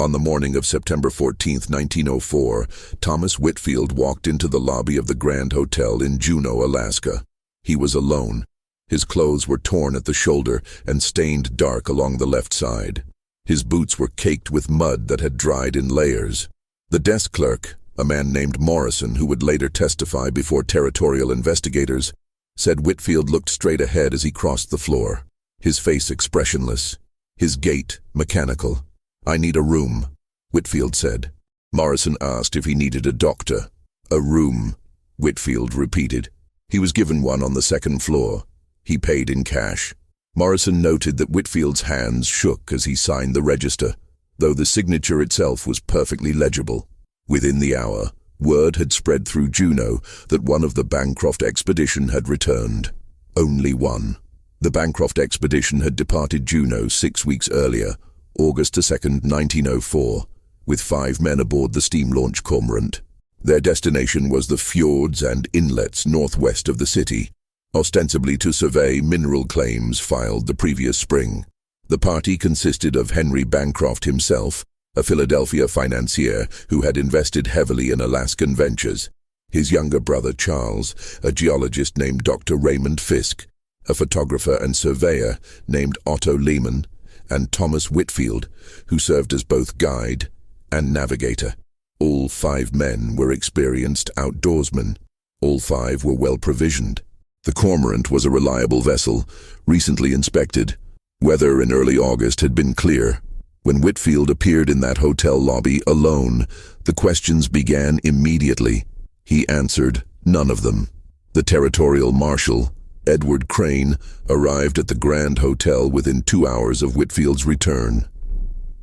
On the morning of September 14, 1904, Thomas Whitfield walked into the lobby of the Grand Hotel in Juneau, Alaska. He was alone. His clothes were torn at the shoulder and stained dark along the left side. His boots were caked with mud that had dried in layers. The desk clerk, a man named Morrison who would later testify before territorial investigators, said Whitfield looked straight ahead as he crossed the floor, his face expressionless, his gait mechanical. "I need a room," Whitfield said. Morrison asked if he needed a doctor. "A room," Whitfield repeated. He was given one on the second floor. He paid in cash. Morrison noted that Whitfield's hands shook as he signed the register, though the signature itself was perfectly legible. Within the hour, word had spread through Juneau that one of the Bancroft expedition had returned. Only one. The Bancroft expedition had departed Juneau 6 weeks earlier, August 2, 1904, with 5 men aboard the steam launch Cormorant. Their destination was the fjords and inlets northwest of the city, ostensibly to survey mineral claims filed the previous spring. The party consisted of Henry Bancroft himself, a Philadelphia financier who had invested heavily in Alaskan ventures, his younger brother Charles, a geologist named Dr. Raymond Fisk, a photographer and surveyor named Otto Lehman, and Thomas Whitfield, who served as both guide and navigator. All 5 men were experienced outdoorsmen. All 5 were well provisioned. The Cormorant was a reliable vessel, recently inspected. Weather in early August had been clear. When Whitfield appeared in that hotel lobby alone, the questions began immediately. He answered none of them. The territorial marshal, Edward Crane, arrived at the Grand Hotel within 2 hours of Whitfield's return.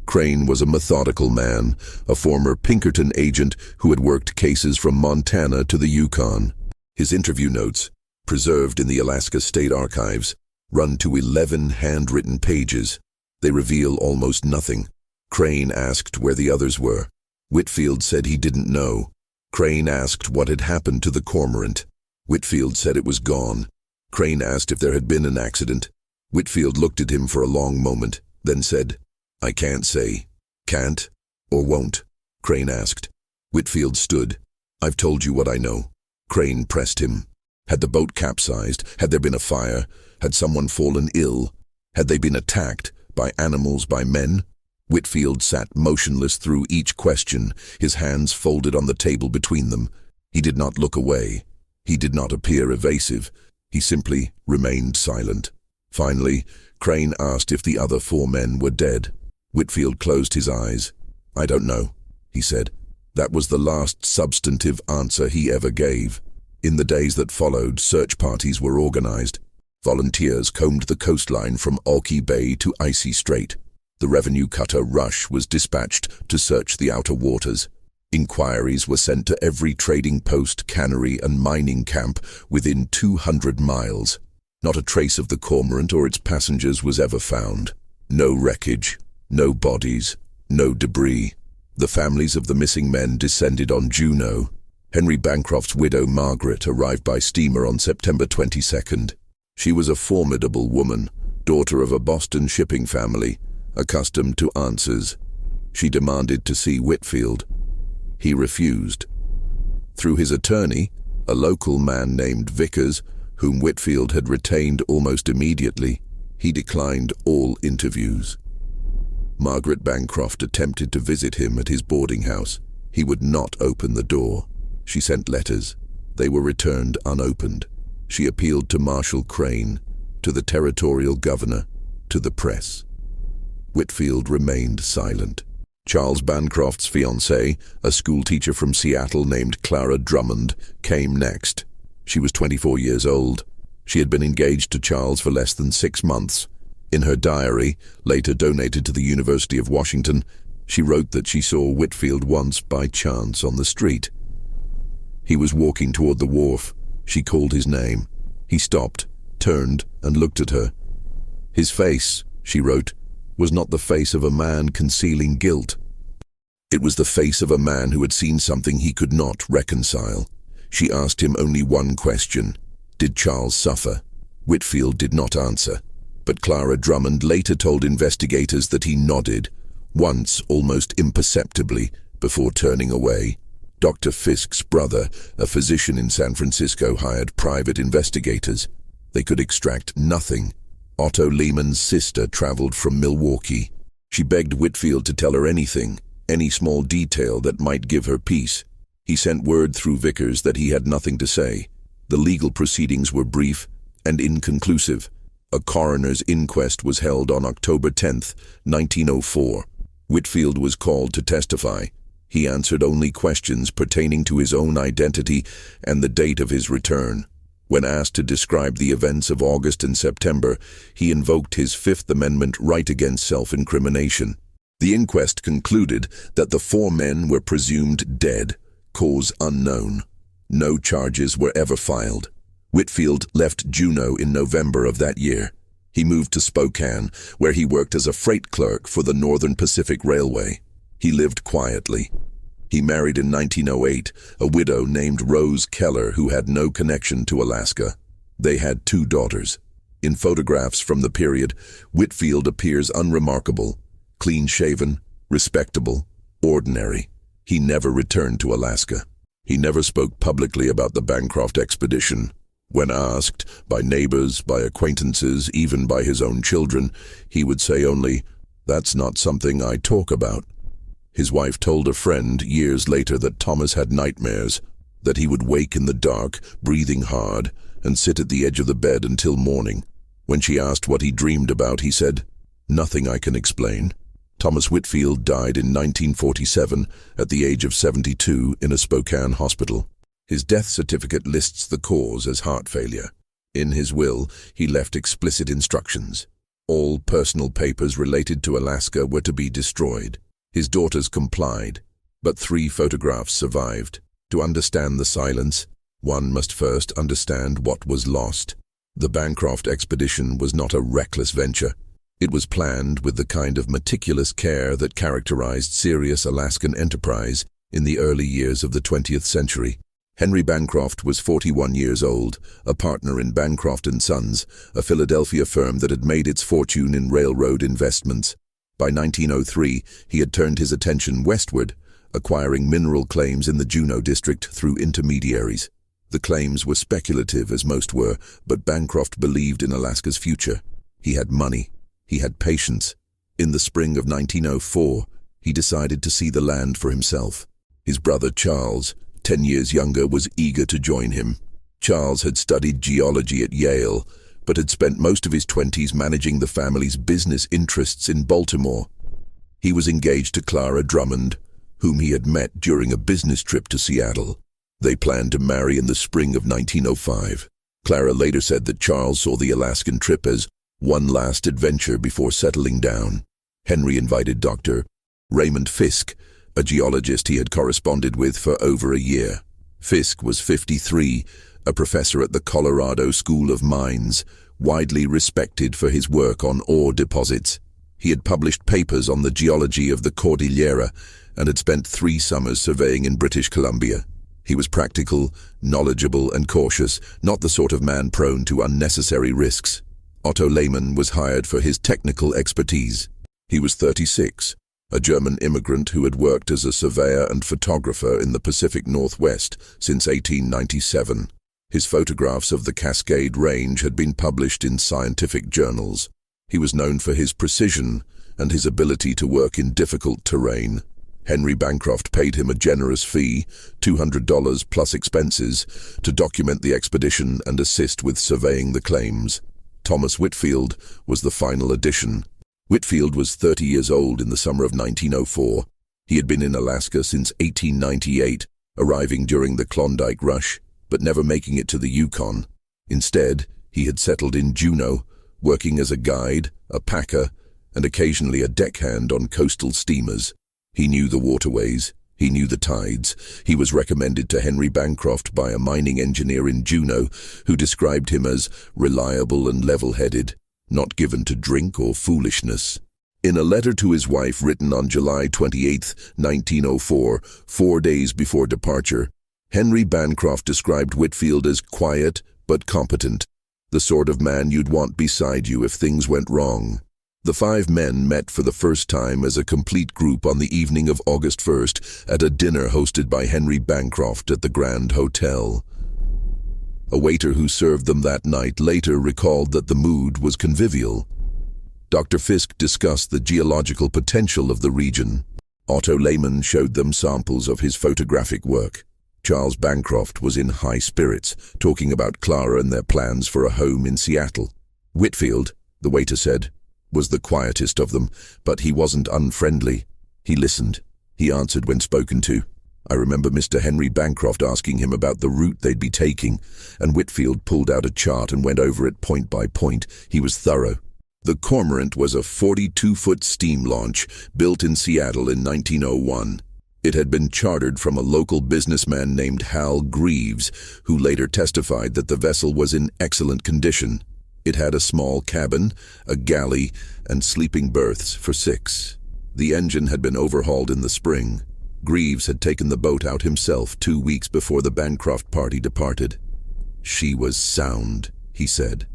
Crane was a methodical man, a former Pinkerton agent who had worked cases from Montana to the Yukon. His interview notes, preserved in the Alaska State Archives, run to 11 handwritten pages. They reveal almost nothing. Crane asked where the others were. Whitfield said he didn't know. Crane asked what had happened to the Cormorant. Whitfield said it was gone. Crane asked if there had been an accident. Whitfield looked at him for a long moment, then said, "I can't say." "Can't or won't?" Crane asked. Whitfield stood. "I've told you what I know." Crane pressed him. Had the boat capsized? Had there been a fire? Had someone fallen ill? Had they been attacked? By animals, by men? Whitfield sat motionless through each question, his hands folded on the table between them. He did not look away. He did not appear evasive. He simply remained silent. Finally, Crane asked if the other 4 men were dead. Whitfield closed his eyes. "I don't know," he said. That was the last substantive answer he ever gave. In the days that followed, search parties were organized. Volunteers combed the coastline from Alki Bay to Icy Strait. The revenue cutter Rush was dispatched to search the outer waters. Inquiries were sent to every trading post, cannery, and mining camp within 200 miles. Not a trace of the Cormorant or its passengers was ever found. No wreckage, no bodies, no debris. The families of the missing men descended on Juneau. Henry Bancroft's widow Margaret arrived by steamer on September 22nd. She was a formidable woman, daughter of a Boston shipping family, accustomed to answers. She demanded to see Whitfield. He refused. Through his attorney, a local man named Vickers, whom Whitfield had retained almost immediately, he declined all interviews. Margaret Bancroft attempted to visit him at his boarding house. He would not open the door. She sent letters. They were returned unopened. She appealed to Marshal Crane, to the territorial governor, to the press. Whitfield remained silent. Charles Bancroft's fiancée, a schoolteacher from Seattle named Clara Drummond, came next. She was 24 years old. She had been engaged to Charles for less than 6 months. In her diary, later donated to the University of Washington, she wrote that she saw Whitfield once by chance on the street. He was walking toward the wharf. She called his name. He stopped, turned, and looked at her. His face, she wrote, was not the face of a man concealing guilt. It was the face of a man who had seen something he could not reconcile. She asked him only one question. Did Charles suffer? Whitfield did not answer, but Clara Drummond later told investigators that he nodded, once almost imperceptibly, before turning away. Dr. Fisk's brother, a physician in San Francisco, hired private investigators. They could extract nothing. Otto Lehman's sister traveled from Milwaukee. She begged Whitfield to tell her anything, any small detail that might give her peace. He sent word through Vickers that he had nothing to say. The legal proceedings were brief and inconclusive. A coroner's inquest was held on October 10, 1904. Whitfield was called to testify. He answered only questions pertaining to his own identity and the date of his return. When asked to describe the events of August and September, he invoked his Fifth Amendment right against self-incrimination. The inquest concluded that the 4 men were presumed dead, cause unknown. No charges were ever filed. Whitfield left Juneau in November of that year. He moved to Spokane, where he worked as a freight clerk for the Northern Pacific Railway. He lived quietly. He married in 1908 a widow named Rose Keller who had no connection to Alaska. They had 2 daughters. In photographs from the period, Whitfield appears unremarkable, clean-shaven, respectable, ordinary. He never returned to Alaska. He never spoke publicly about the Bancroft expedition. When asked, by neighbors, by acquaintances, even by his own children, he would say only, "That's not something I talk about." His wife told a friend years later that Thomas had nightmares, that he would wake in the dark, breathing hard, and sit at the edge of the bed until morning. When she asked what he dreamed about, he said, "Nothing I can explain." Thomas Whitfield died in 1947 at the age of 72 in a Spokane hospital. His death certificate lists the cause as heart failure. In his will, he left explicit instructions. All personal papers related to Alaska were to be destroyed. His daughters complied, but 3 photographs survived. To understand the silence, one must first understand what was lost. The Bancroft expedition was not a reckless venture. It was planned with the kind of meticulous care that characterized serious Alaskan enterprise in the early years of the 20th century. Henry Bancroft was 41 years old, a partner in Bancroft & Sons, a Philadelphia firm that had made its fortune in railroad investments. By 1903, he had turned his attention westward, acquiring mineral claims in the Juneau district through intermediaries. The claims were speculative, as most were, but Bancroft believed in Alaska's future. He had money. He had patience. In the spring of 1904, he decided to see the land for himself. His brother Charles, 10 years younger, was eager to join him. Charles had studied geology at Yale, but had spent most of his 20s managing the family's business interests in Baltimore. He was engaged to Clara Drummond, whom he had met during a business trip to Seattle. They planned to marry in the spring of 1905. Clara later said that Charles saw the Alaskan trip as one last adventure before settling down. Henry invited Dr. Raymond Fisk, a geologist he had corresponded with for over a year. Fisk was 53, a professor at the Colorado School of Mines, widely respected for his work on ore deposits. He had published papers on the geology of the Cordillera and had spent 3 summers surveying in British Columbia. He was practical, knowledgeable, and cautious, not the sort of man prone to unnecessary risks. Otto Lehmann was hired for his technical expertise. He was 36, a German immigrant who had worked as a surveyor and photographer in the Pacific Northwest since 1897. His photographs of the Cascade Range had been published in scientific journals. He was known for his precision and his ability to work in difficult terrain. Henry Bancroft paid him a generous fee, $200 plus expenses, to document the expedition and assist with surveying the claims. Thomas Whitfield was the final addition. Whitfield was 30 years old in the summer of 1904. He had been in Alaska since 1898, arriving during the Klondike Rush, but never making it to the Yukon. Instead, he had settled in Juneau, working as a guide, a packer, and occasionally a deckhand on coastal steamers. He knew the waterways. He knew the tides. He was recommended to Henry Bancroft by a mining engineer in Juneau who described him as reliable and level-headed, not given to drink or foolishness. In a letter to his wife written on July 28, 1904, 4 days before departure, Henry Bancroft described Whitfield as quiet but competent, the sort of man you'd want beside you if things went wrong. The five men met for the first time as a complete group on the evening of August 1st at a dinner hosted by Henry Bancroft at the Grand Hotel. A waiter who served them that night later recalled that the mood was convivial. Dr. Fisk discussed the geological potential of the region. Otto Lehmann showed them samples of his photographic work. Charles Bancroft was in high spirits, talking about Clara and their plans for a home in Seattle. Whitfield, the waiter said, was the quietest of them, but he wasn't unfriendly. He listened. He answered when spoken to. I remember Mr. Henry Bancroft asking him about the route they'd be taking, and Whitfield pulled out a chart and went over it point by point. He was thorough. The Cormorant was a 42-foot steam launch built in Seattle in 1901. It had been chartered from a local businessman named Hal Greaves, who later testified that the vessel was in excellent condition. It had a small cabin, a galley, and sleeping berths for 6. The engine had been overhauled in the spring. Greaves had taken the boat out himself 2 weeks before the Bancroft party departed. She was sound, he said.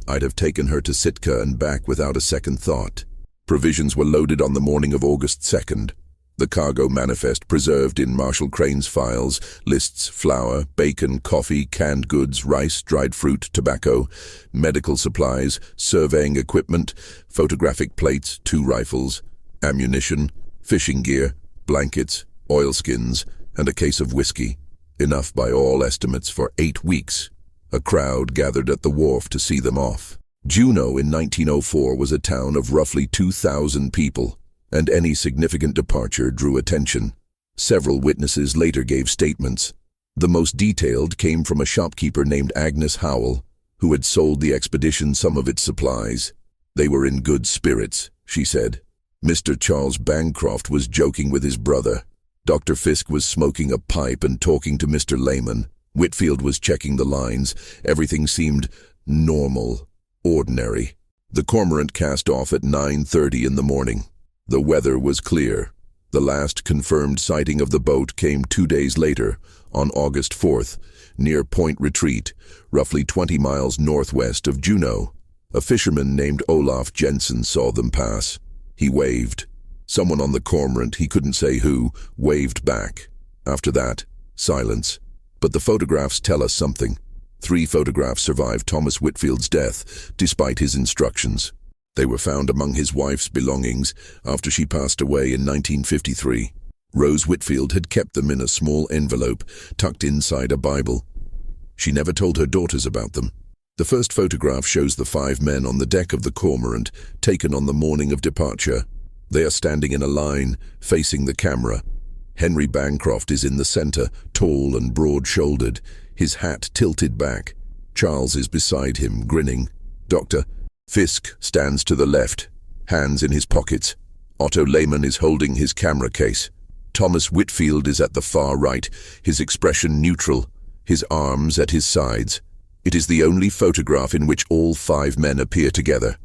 I'd have taken her to Sitka and back without a second thought. Provisions were loaded on the morning of August 2nd. The cargo manifest preserved in Marshall Crane's files lists flour, bacon, coffee, canned goods, rice, dried fruit, tobacco, medical supplies, surveying equipment, photographic plates, 2 rifles, ammunition, fishing gear, blankets, oilskins, and a case of whiskey. Enough by all estimates for 8 weeks. A crowd gathered at the wharf to see them off. Juneau in 1904 was a town of roughly 2,000 people, and any significant departure drew attention. Several witnesses later gave statements. The most detailed came from a shopkeeper named Agnes Howell, who had sold the expedition some of its supplies. They were in good spirits, she said. Mr. Charles Bancroft was joking with his brother. Dr. Fisk was smoking a pipe and talking to Mr. Lehmann. Whitfield was checking the lines. Everything seemed normal, ordinary. The Cormorant cast off at 9:30 in the morning. The weather was clear. The last confirmed sighting of the boat came 2 days later, on August 4th, near Point Retreat, roughly 20 miles northwest of Juneau. A fisherman named Olaf Jensen saw them pass. He waved. Someone on the Cormorant, he couldn't say who, waved back. After that, silence. But the photographs tell us something. 3 photographs survived Thomas Whitfield's death, despite his instructions. They were found among his wife's belongings after she passed away in 1953. Rose Whitfield had kept them in a small envelope tucked inside a Bible. She never told her daughters about them. The first photograph shows the 5 men on the deck of the Cormorant, taken on the morning of departure. They are standing in a line, facing the camera. Henry Bancroft is in the center, tall and broad-shouldered, his hat tilted back. Charles is beside him, grinning. Dr. Fisk stands to the left, hands in his pockets. Otto Lehmann is holding his camera case. Thomas Whitfield is at the far right, his expression neutral, his arms at his sides. It is the only photograph in which all 5 men appear together.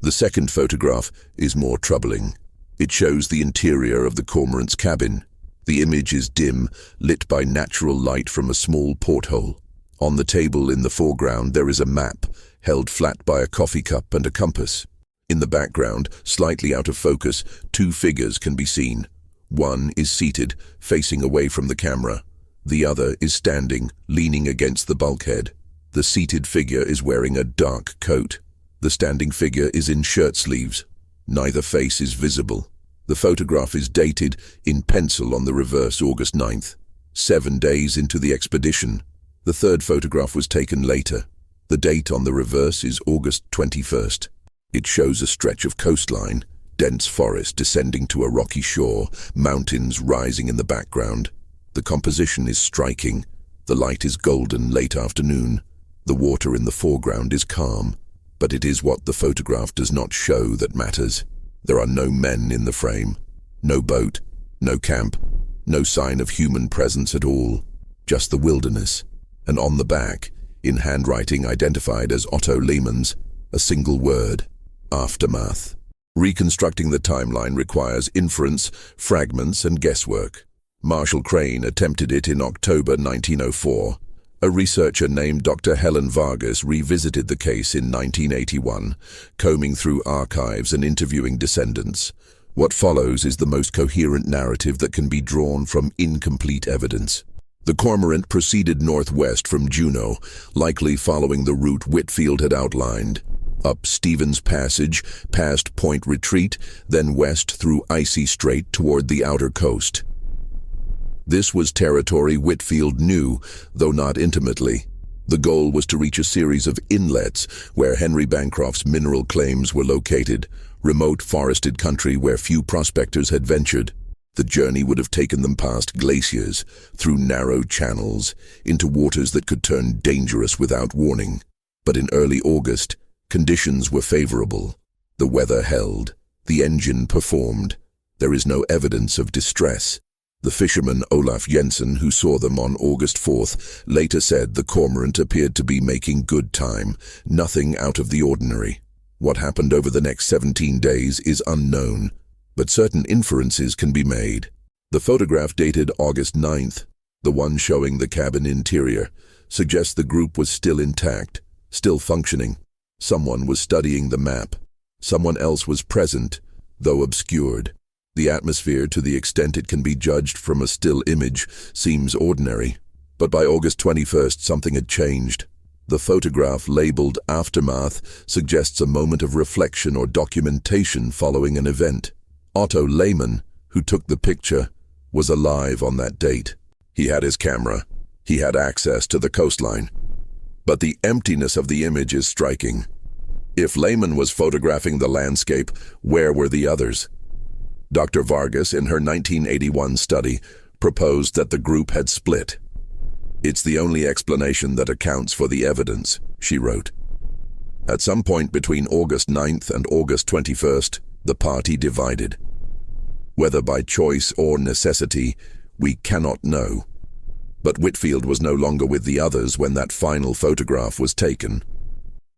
The second photograph is more troubling. It shows the interior of the Cormorant's cabin. The image is dim, lit by natural light from a small porthole. On the table in the foreground there is a map, held flat by a coffee cup and a compass. In the background, slightly out of focus, 2 figures can be seen. One is seated, facing away from the camera. The other is standing, leaning against the bulkhead. The seated figure is wearing a dark coat. The standing figure is in shirt sleeves. Neither face is visible. The photograph is dated in pencil on the reverse August 9th, 7 days into the expedition. The third photograph was taken later. The date on the reverse is August 21st. It shows a stretch of coastline, dense forest descending to a rocky shore, mountains rising in the background. The composition is striking. The light is golden late afternoon. The water in the foreground is calm, but it is what the photograph does not show that matters. There are no men in the frame, no boat, no camp, no sign of human presence at all, just the wilderness. And on the back, in handwriting identified as Otto Lehmann's, a single word: aftermath. Reconstructing the timeline requires inference, fragments, and guesswork. Marshall Crane attempted it in October 1904. A researcher named Dr. Helen Vargas revisited the case in 1981, combing through archives and interviewing descendants. What follows is the most coherent narrative that can be drawn from incomplete evidence. The cormorant proceeded northwest from Juneau, likely following the route Whitfield had outlined. Up Stevens Passage, past Point Retreat, then west through Icy Strait toward the outer coast. This was territory Whitfield knew, though not intimately. The goal was to reach a series of inlets where Henry Bancroft's mineral claims were located, remote forested country where few prospectors had ventured. The journey would have taken them past glaciers, through narrow channels, into waters that could turn dangerous without warning. But in early August, conditions were favorable. The weather held. The engine performed. There is no evidence of distress. The fisherman Olaf Jensen, who saw them on August 4th, later said the cormorant appeared to be making good time, nothing out of the ordinary. What happened over the next 17 days is unknown, but certain inferences can be made. The photograph dated August 9th, the one showing the cabin interior, suggests the group was still intact, still functioning. Someone was studying the map. Someone else was present, though obscured. The atmosphere, to the extent it can be judged from a still image, seems ordinary. But by August 21st, something had changed. The photograph, labeled Aftermath, suggests a moment of reflection or documentation following an event. Otto Lehmann, who took the picture, was alive on that date. He had his camera. He had access to the coastline. But the emptiness of the image is striking. If Lehmann was photographing the landscape, where were the others? Dr. Vargas, in her 1981 study, proposed that the group had split. It's the only explanation that accounts for the evidence, she wrote. At some point between August 9th and August 21st, the party divided. Whether by choice or necessity, we cannot know. But Whitfield was no longer with the others when that final photograph was taken.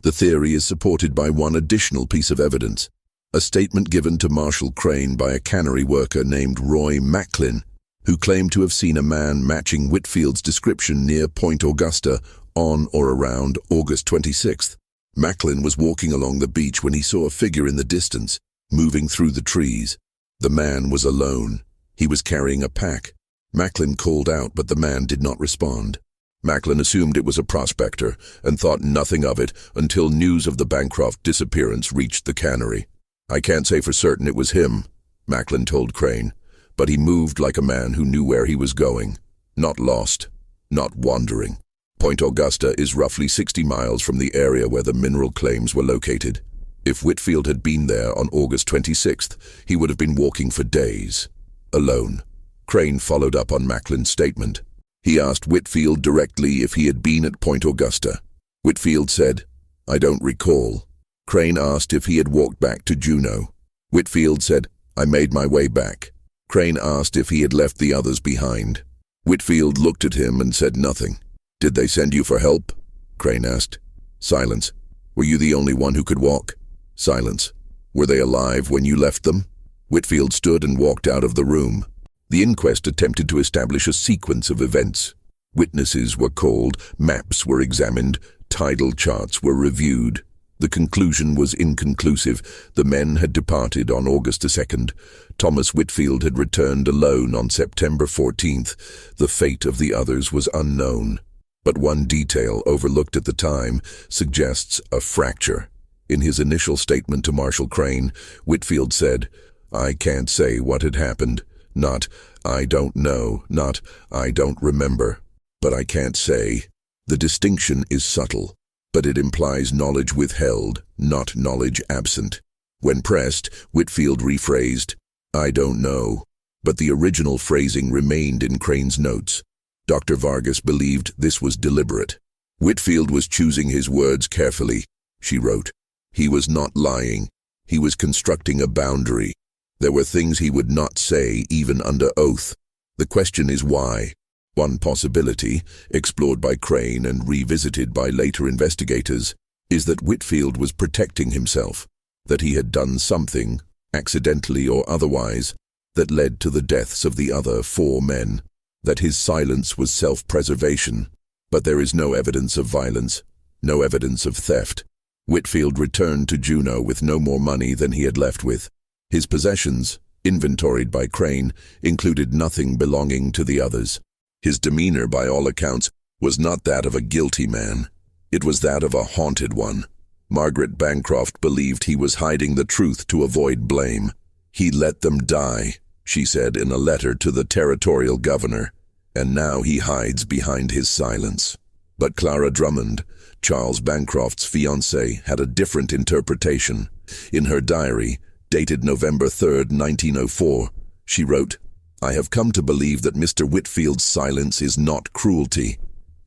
The theory is supported by one additional piece of evidence. A statement given to Marshal Crane by a cannery worker named Roy Macklin, who claimed to have seen a man matching Whitfield's description near Point Augusta on or around August 26th. Macklin was walking along the beach when he saw a figure in the distance, moving through the trees. The man was alone. He was carrying a pack. Macklin called out, but the man did not respond. Macklin assumed it was a prospector and thought nothing of it until news of the Bancroft disappearance reached the cannery. I can't say for certain it was him, Macklin told Crane, but he moved like a man who knew where he was going. Not lost, not wandering. Point Augusta is roughly 60 miles from the area where the mineral claims were located. If Whitfield had been there on August 26th, he would have been walking for days, alone. Crane followed up on Macklin's statement. He asked Whitfield directly if he had been at Point Augusta. Whitfield said, "I don't recall." Crane asked if he had walked back to Juneau. Whitfield said, "I made my way back." Crane asked if he had left the others behind. Whitfield looked at him and said nothing. "Did they send you for help?" Crane asked. Silence. "Were you the only one who could walk?" Silence. "Were they alive when you left them?" Whitfield stood and walked out of the room. The inquest attempted to establish a sequence of events. Witnesses were called, maps were examined, tidal charts were reviewed. The conclusion was inconclusive. The men had departed on August 2nd. Thomas Whitfield had returned alone on September 14th. The fate of the others was unknown. But one detail, overlooked at the time, suggests a fracture. In his initial statement to Marshal Crane, Whitfield said, "I can't say what had happened. Not, I don't know, not, I don't remember. But I can't say." The distinction is subtle, but it implies knowledge withheld, not knowledge absent. When pressed, Whitfield rephrased, "I don't know," but the original phrasing remained in Crane's notes. Dr. Vargas believed this was deliberate. Whitfield was choosing his words carefully, she wrote. He was not lying. He was constructing a boundary. There were things he would not say, even under oath. The question is why. One possibility, explored by Crane and revisited by later investigators, is that Whitfield was protecting himself, that he had done something, accidentally or otherwise, that led to the deaths of the other 4 men, that his silence was self-preservation. But there is no evidence of violence, no evidence of theft. Whitfield returned to Juneau with no more money than he had left with. His possessions, inventoried by Crane, included nothing belonging to the others. His demeanor, by all accounts, was not that of a guilty man. It was that of a haunted one. Margaret Bancroft believed he was hiding the truth to avoid blame. "He let them die," she said in a letter to the territorial governor, "and now he hides behind his silence." But Clara Drummond, Charles Bancroft's fiancée, had a different interpretation. In her diary, dated November 3, 1904, she wrote, "I have come to believe that Mr. Whitfield's silence is not cruelty.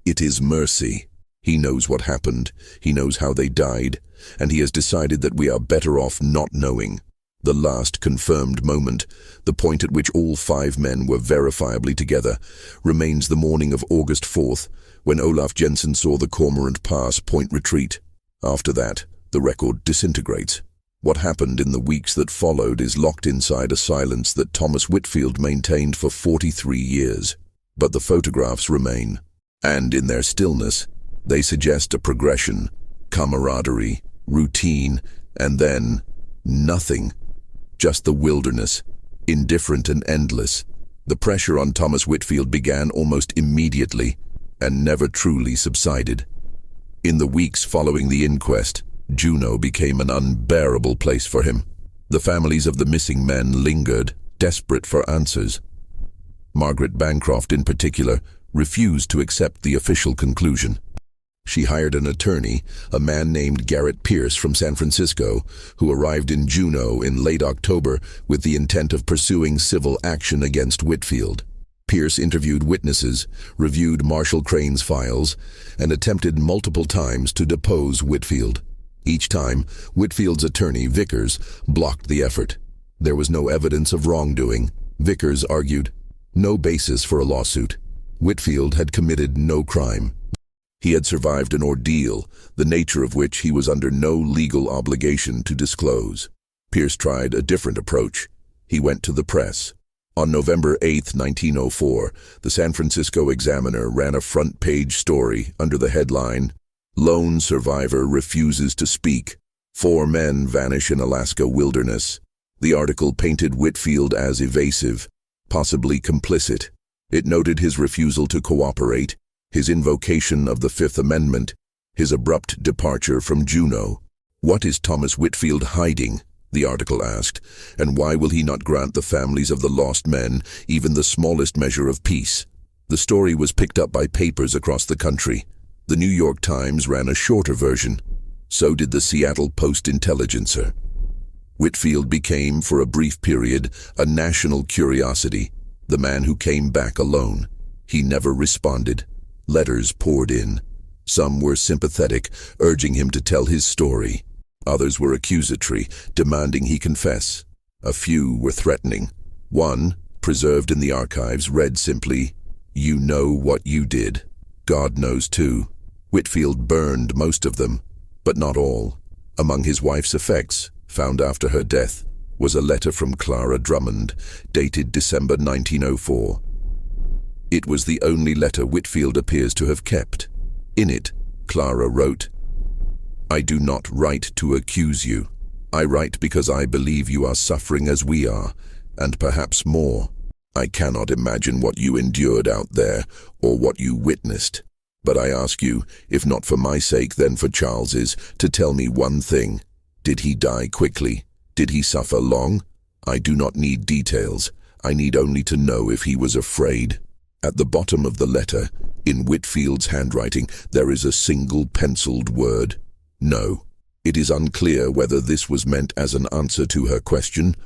It is mercy. He knows what happened, he knows how they died, and he has decided that we are better off not knowing." The last confirmed moment, the point at which all 5 men were verifiably together, remains the morning of August 4th, when Olaf Jensen saw the Cormorant Pass point retreat. After that, the record disintegrates. What happened in the weeks that followed is locked inside a silence that Thomas Whitfield maintained for 43 years. But the photographs remain, and in their stillness, they suggest a progression, camaraderie, routine, and then nothing. Just the wilderness, indifferent and endless. The pressure on Thomas Whitfield began almost immediately and never truly subsided. In the weeks following the inquest, Juneau became an unbearable place for him. The families of the missing men lingered, desperate for answers. Margaret Bancroft, in particular, refused to accept the official conclusion. She hired an attorney, a man named Garrett Pierce from San Francisco, who arrived in Juneau in late October with the intent of pursuing civil action against Whitfield. Pierce interviewed witnesses, reviewed Marshall Crane's files, and attempted multiple times to depose Whitfield. Each time, Whitfield's attorney, Vickers, blocked the effort. There was no evidence of wrongdoing, Vickers argued. No basis for a lawsuit. Whitfield had committed no crime. He had survived an ordeal, the nature of which he was under no legal obligation to disclose. Pierce tried a different approach. He went to the press. On November 8, 1904, the San Francisco Examiner ran a front-page story under the headline, "Lone Survivor Refuses to Speak. 4 Men Vanish in Alaska Wilderness." The article painted Whitfield as evasive, possibly complicit. It noted his refusal to cooperate, his invocation of the Fifth Amendment, his abrupt departure from Juneau. "What is Thomas Whitfield hiding?" the article asked, "and why will he not grant the families of the lost men even the smallest measure of peace?" The story was picked up by papers across the country. The New York Times ran a shorter version. So did the Seattle Post-Intelligencer. Whitfield became, for a brief period, a national curiosity, the man who came back alone. He never responded. Letters poured in. Some were sympathetic, urging him to tell his story. Others were accusatory, demanding he confess. A few were threatening. One, preserved in the archives, read simply, "You know what you did. God knows too." Whitfield burned most of them, but not all. Among his wife's effects, found after her death, was a letter from Clara Drummond, dated December 1904. It was the only letter Whitfield appears to have kept. In it, Clara wrote, "I do not write to accuse you. I write because I believe you are suffering as we are, and perhaps more. I cannot imagine what you endured out there, or what you witnessed. But I ask you, if not for my sake, then for Charles's, to tell me one thing. Did he die quickly? Did he suffer long? I do not need details. I need only to know if he was afraid." At the bottom of the letter, in Whitfield's handwriting, there is a single penciled word, "No." It is unclear whether this was meant as an answer to her question,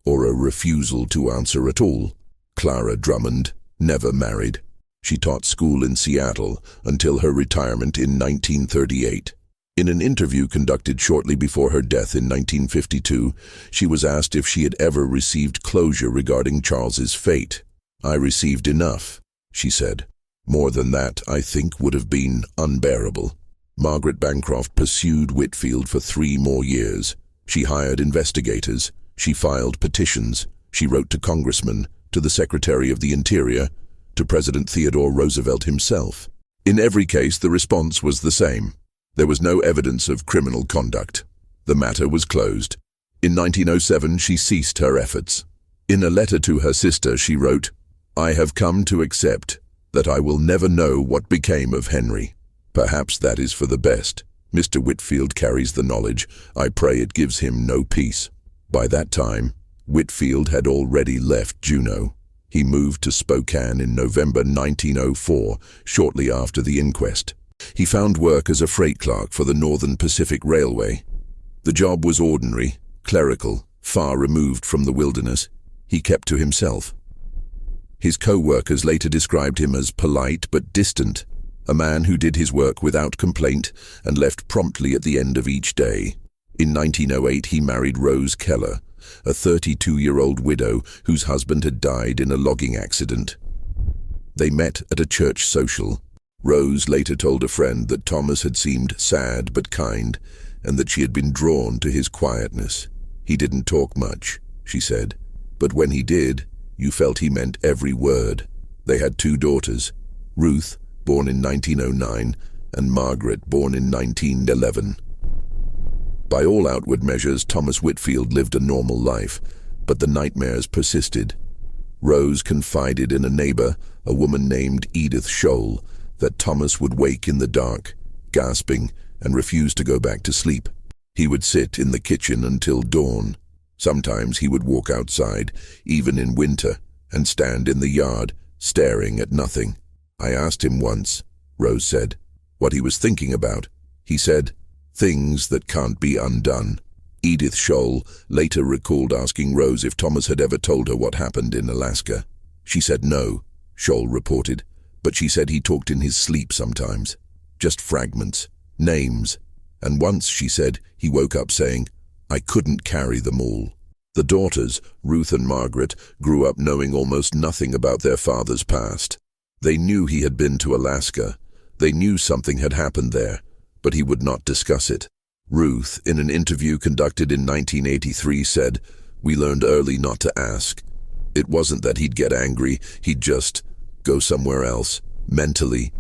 or a refusal to answer at all. Clara Drummond never married. She taught school in Seattle until her retirement in 1938. In an interview conducted shortly before her death in 1952, she was asked if she had ever received closure regarding Charles's fate. "I received enough," she said. "More than that, I think, would have been unbearable." Margaret Bancroft pursued Whitfield for 3 more years. She hired investigators. She filed petitions. She wrote to congressmen, to the Secretary of the Interior, to President Theodore Roosevelt himself. In every case, the response was the same. There was no evidence of criminal conduct. The matter was closed. In 1907, she ceased her efforts. In a letter to her sister, she wrote, "I have come to accept that I will never know what became of Henry. Perhaps that is for the best. Mr. Whitfield carries the knowledge. I pray it gives him no peace." By that time, Whitfield had already left Juneau. He moved to Spokane in November 1904, shortly after the inquest. He found work as a freight clerk for the Northern Pacific Railway. The job was ordinary, clerical, far removed from the wilderness. He kept to himself. His co-workers later described him as polite but distant, a man who did his work without complaint and left promptly at the end of each day. In 1908, he married Rose Keller, a 32-year-old widow whose husband had died in a logging accident. They met at a church social. Rose later told a friend that Thomas had seemed sad but kind, and that she had been drawn to his quietness. "He didn't talk much," she said, "but when he did, you felt he meant every word." They had 2 daughters, Ruth, born in 1909, and Margaret, born in 1911. By all outward measures, Thomas Whitfield lived a normal life, but the nightmares persisted. Rose confided in a neighbor, a woman named Edith Scholl, that Thomas would wake in the dark, gasping, and refuse to go back to sleep. He would sit in the kitchen until dawn. Sometimes he would walk outside, even in winter, and stand in the yard, staring at nothing. "I asked him once," Rose said, "what he was thinking about. He said, 'Things that can't be undone.'" Edith Scholl later recalled asking Rose if Thomas had ever told her what happened in Alaska. She said no, Scholl reported, but she said he talked in his sleep sometimes. Just fragments, names, and once, she said, he woke up saying, "I couldn't carry them all." The daughters, Ruth and Margaret, grew up knowing almost nothing about their father's past. They knew he had been to Alaska. They knew something had happened there, but he would not discuss it. Ruth, in an interview conducted in 1983, said, "We learned early not to ask. It wasn't that he'd get angry, he'd just go somewhere else, mentally.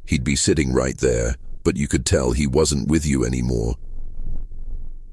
He'd be sitting right there, but you could tell he wasn't with you anymore."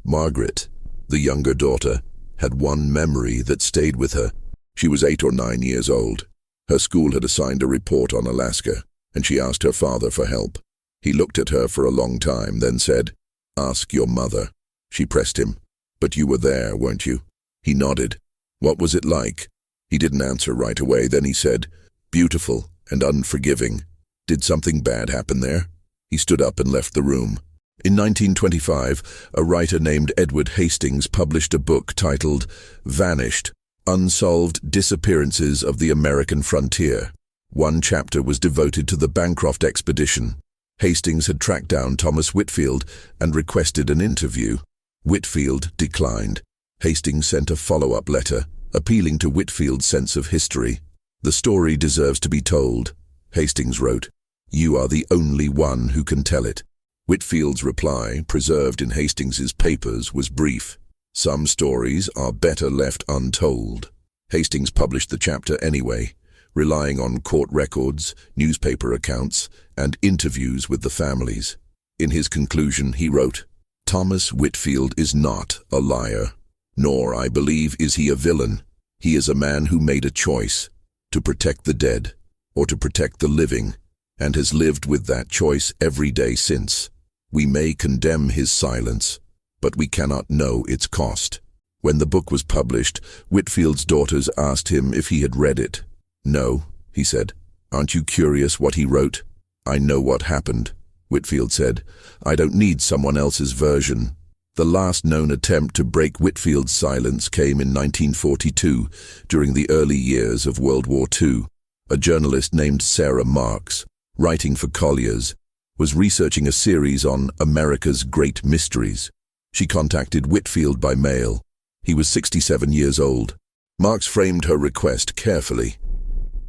Margaret, the younger daughter, had one memory that stayed with her. She was 8 or 9 years old. Her school had assigned a report on Alaska, and she asked her father for help. He looked at her for a long time, then said, "Ask your mother." She pressed him. "But you were there, weren't you?" He nodded. "What was it like?" He didn't answer right away. Then he said, "Beautiful and unforgiving." "Did something bad happen there?" He stood up and left the room. In 1925, a writer named Edward Hastings published a book titled Vanished: Unsolved Disappearances of the American Frontier. One chapter was devoted to the Bancroft expedition. Hastings had tracked down Thomas Whitfield and requested an interview. Whitfield declined. Hastings sent a follow-up letter, appealing to Whitfield's sense of history. "The story deserves to be told," Hastings wrote. "You are the only one who can tell it." Whitfield's reply, preserved in Hastings's papers, was brief. "Some stories are better left untold." Hastings published the chapter anyway, relying on court records, newspaper accounts, and interviews with the families. In his conclusion, he wrote, "Thomas Whitfield is not a liar, nor, I believe, is he a villain. He is a man who made a choice, to protect the dead, or to protect the living, and has lived with that choice every day since. We may condemn his silence, but we cannot know its cost." When the book was published, Whitfield's daughters asked him if he had read it. "No," he said. "Aren't you curious what he wrote?" "I know what happened," Whitfield said. "I don't need someone else's version." The last known attempt to break Whitfield's silence came in 1942, during the early years of World War II. A journalist named Sarah Marks, writing for Collier's, was researching a series on America's Great Mysteries. She contacted Whitfield by mail. He was 67 years old. Marks framed her request carefully.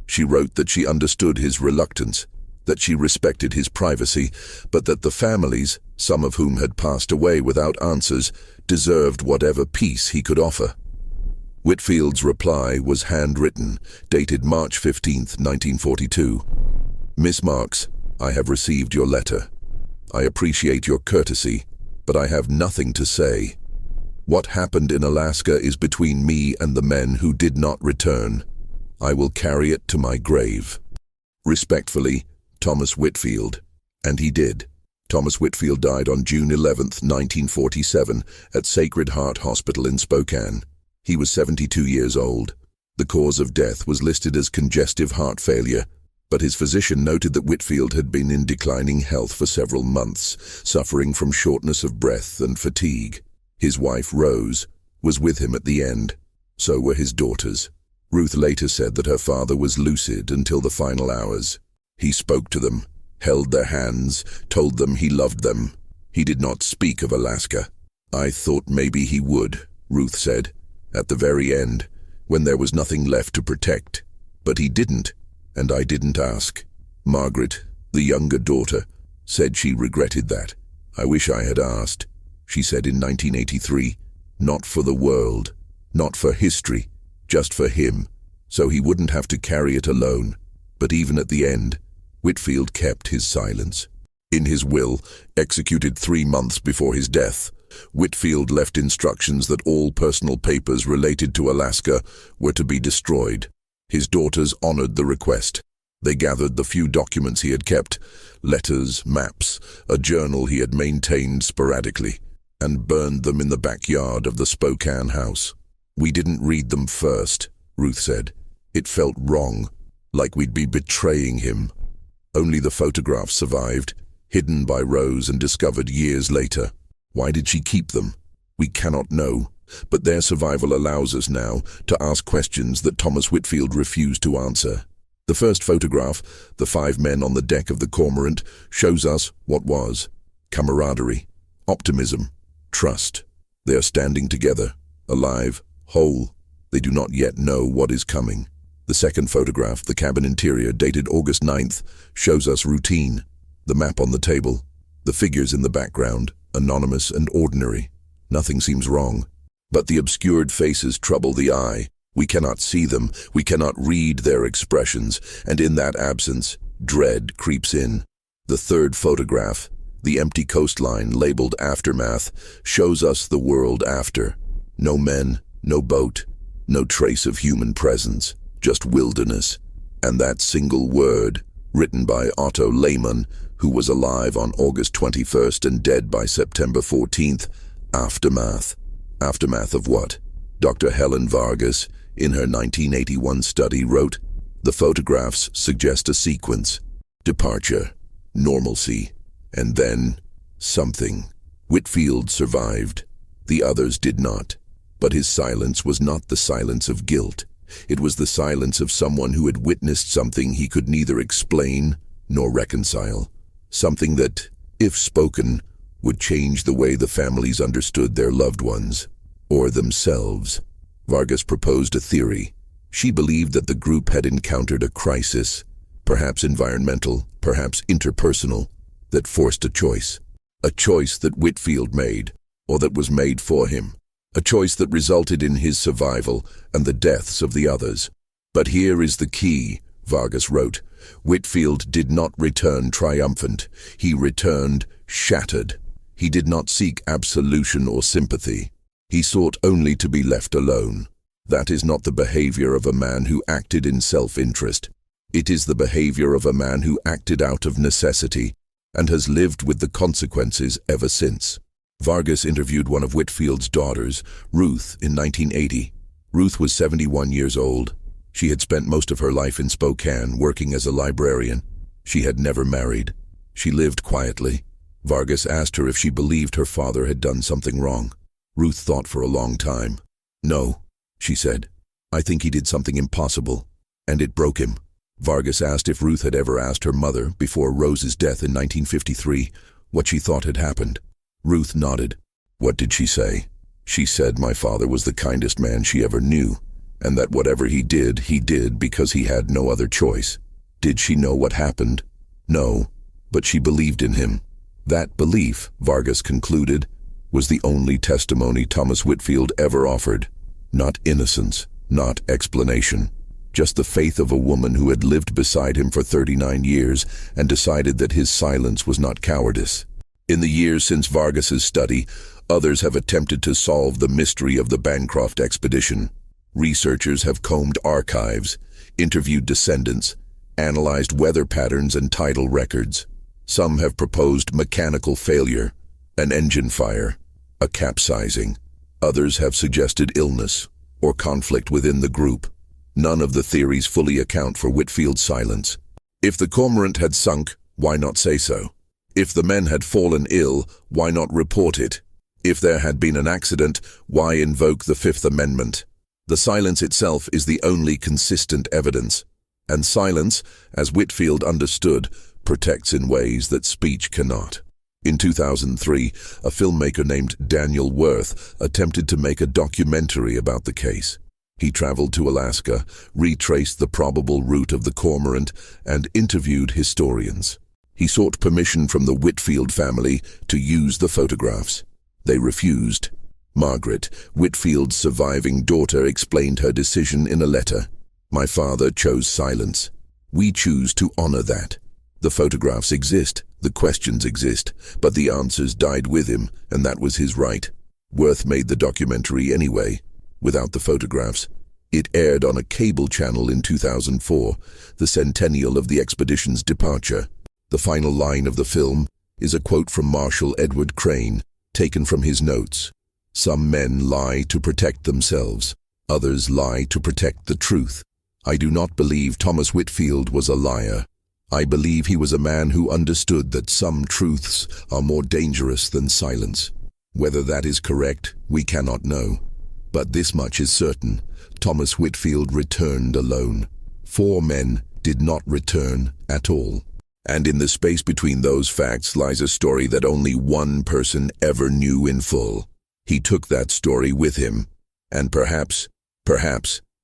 She wrote that she understood his reluctance, that she respected his privacy, but that the families, some of whom had passed away without answers, deserved whatever peace he could offer. Whitfield's reply was handwritten, dated March 15, 1942. "Miss Marks, I have received your letter. I appreciate your courtesy, but I have nothing to say. What happened in Alaska is between me and the men who did not return. I will carry it to my grave. Respectfully, Thomas Whitfield. And he did. Thomas Whitfield died on June 11, 1947, at Sacred Heart Hospital in Spokane. He was 72 years old. The cause of death was listed as congestive heart failure, but his physician noted that Whitfield had been in declining health for several months, suffering from shortness of breath and fatigue. His wife, Rose, was with him at the end. So were his daughters. Ruth later said that her father was lucid until the final hours. He spoke to them, held their hands, told them he loved them. He did not speak of Alaska. I thought maybe he would, Ruth said, at the very end, when there was nothing left to protect. But he didn't, and I didn't ask. Margaret, the younger daughter, said she regretted that. I wish I had asked, she said in 1983. Not for the world, not for history, just for him, so he wouldn't have to carry it alone. But even at the end, Whitfield kept his silence. In his will, executed 3 months before his death, Whitfield left instructions that all personal papers related to Alaska were to be destroyed. His daughters honored the request. They gathered the few documents he had kept, letters, maps, a journal he had maintained sporadically, and burned them in the backyard of the Spokane house. We didn't read them first, Ruth said. It felt wrong, like we'd be betraying him. Only the photographs survived, hidden by Rose and discovered years later. Why did she keep them? We cannot know, but their survival allows us now to ask questions that Thomas Whitfield refused to answer. The first photograph, the 5 men on the deck of the Cormorant, shows us what was: camaraderie, optimism, trust. They are standing together, alive, whole. They do not yet know what is coming. The second photograph, the cabin interior, dated August 9th, shows us routine. The map on the table, the figures in the background, anonymous and ordinary. Nothing seems wrong. But the obscured faces trouble the eye. We cannot see them, we cannot read their expressions, and in that absence, dread creeps in. The third photograph, the empty coastline labeled Aftermath, shows us the world after. No men, no boat, no trace of human presence, just wilderness. And that single word, written by Otto Lehmann, who was alive on August 21st and dead by September 14th, aftermath. Aftermath of what? Dr. Helen Vargas, in her 1981 study, wrote, "The photographs suggest a sequence: departure, normalcy, and then something." Whitfield survived. The others did not. But his silence was not the silence of guilt. It was the silence of someone who had witnessed something he could neither explain nor reconcile. Something that, if spoken, would change the way the families understood their loved ones, or themselves. Vargas proposed a theory. She believed that the group had encountered a crisis, perhaps environmental, perhaps interpersonal, that forced a choice. A choice that Whitfield made, or that was made for him. A choice that resulted in his survival and the deaths of the others. But here is the key, Vargas wrote. Whitfield did not return triumphant. He returned shattered. He did not seek absolution or sympathy. He sought only to be left alone. That is not the behavior of a man who acted in self-interest. It is the behavior of a man who acted out of necessity and has lived with the consequences ever since. Vargas interviewed one of Whitfield's daughters, Ruth, in 1980. Ruth was 71 years old. She had spent most of her life in Spokane, working as a librarian. She had never married. She lived quietly. Vargas asked her if she believed her father had done something wrong. Ruth thought for a long time. "No," she said. "I think he did something impossible, and it broke him." Vargas asked if Ruth had ever asked her mother, before Rose's death in 1953, what she thought had happened. Ruth nodded. "What did she say?" "She said my father was the kindest man she ever knew, and that whatever he did because he had no other choice." "Did she know what happened?" "No, but she believed in him." That belief, Vargas concluded, was the only testimony Thomas Whitfield ever offered. Not innocence, not explanation, just the faith of a woman who had lived beside him for 39 years and decided that his silence was not cowardice. In the years since Vargas's study, others have attempted to solve the mystery of the Bancroft expedition. Researchers have combed archives, interviewed descendants, analyzed weather patterns and tidal records. Some have proposed mechanical failure, an engine fire, a capsizing. Others have suggested illness or conflict within the group. None of the theories fully account for Whitfield's silence. If the cormorant had sunk, why not say so? If the men had fallen ill, why not report it? If there had been an accident, why invoke the Fifth Amendment? The silence itself is the only consistent evidence. And silence, as Whitfield understood, protects in ways that speech cannot. In 2003, a filmmaker named Daniel Worth attempted to make a documentary about the case. He traveled to Alaska, retraced the probable route of the cormorant, and interviewed historians. He sought permission from the Whitfield family to use the photographs. They refused. Margaret, Whitfield's surviving daughter, explained her decision in a letter. "My father chose silence. We choose to honor that. The photographs exist, the questions exist, but the answers died with him, and that was his right." Worth made the documentary anyway, without the photographs. It aired on a cable channel in 2004, the centennial of the expedition's departure. The final line of the film is a quote from Marshal Edward Crane, taken from his notes. "Some men lie to protect themselves, others lie to protect the truth. I do not believe Thomas Whitfield was a liar. I believe he was a man who understood that some truths are more dangerous than silence. Whether that is correct, we cannot know. But this much is certain: Thomas Whitfield returned alone. 4 men did not return at all. And in the space between those facts lies a story that only one person ever knew in full. He took that story with him. And perhaps,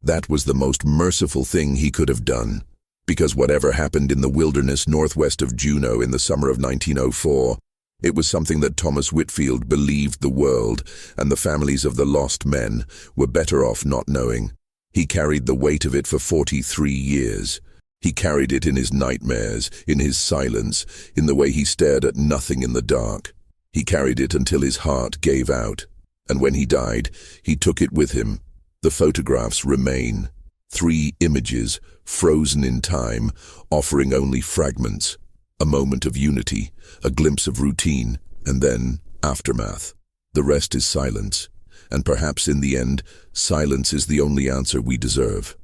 that was the most merciful thing he could have done. Because whatever happened in the wilderness northwest of Juneau in the summer of 1904, it was something that Thomas Whitfield believed the world and the families of the lost men were better off not knowing. He carried the weight of it for 43 years. He carried it in his nightmares, in his silence, in the way he stared at nothing in the dark. He carried it until his heart gave out. And when he died, he took it with him. The photographs remain. 3 images, frozen in time, offering only fragments. A moment of unity, a glimpse of routine, and then aftermath. The rest is silence. And perhaps in the end, silence is the only answer we deserve.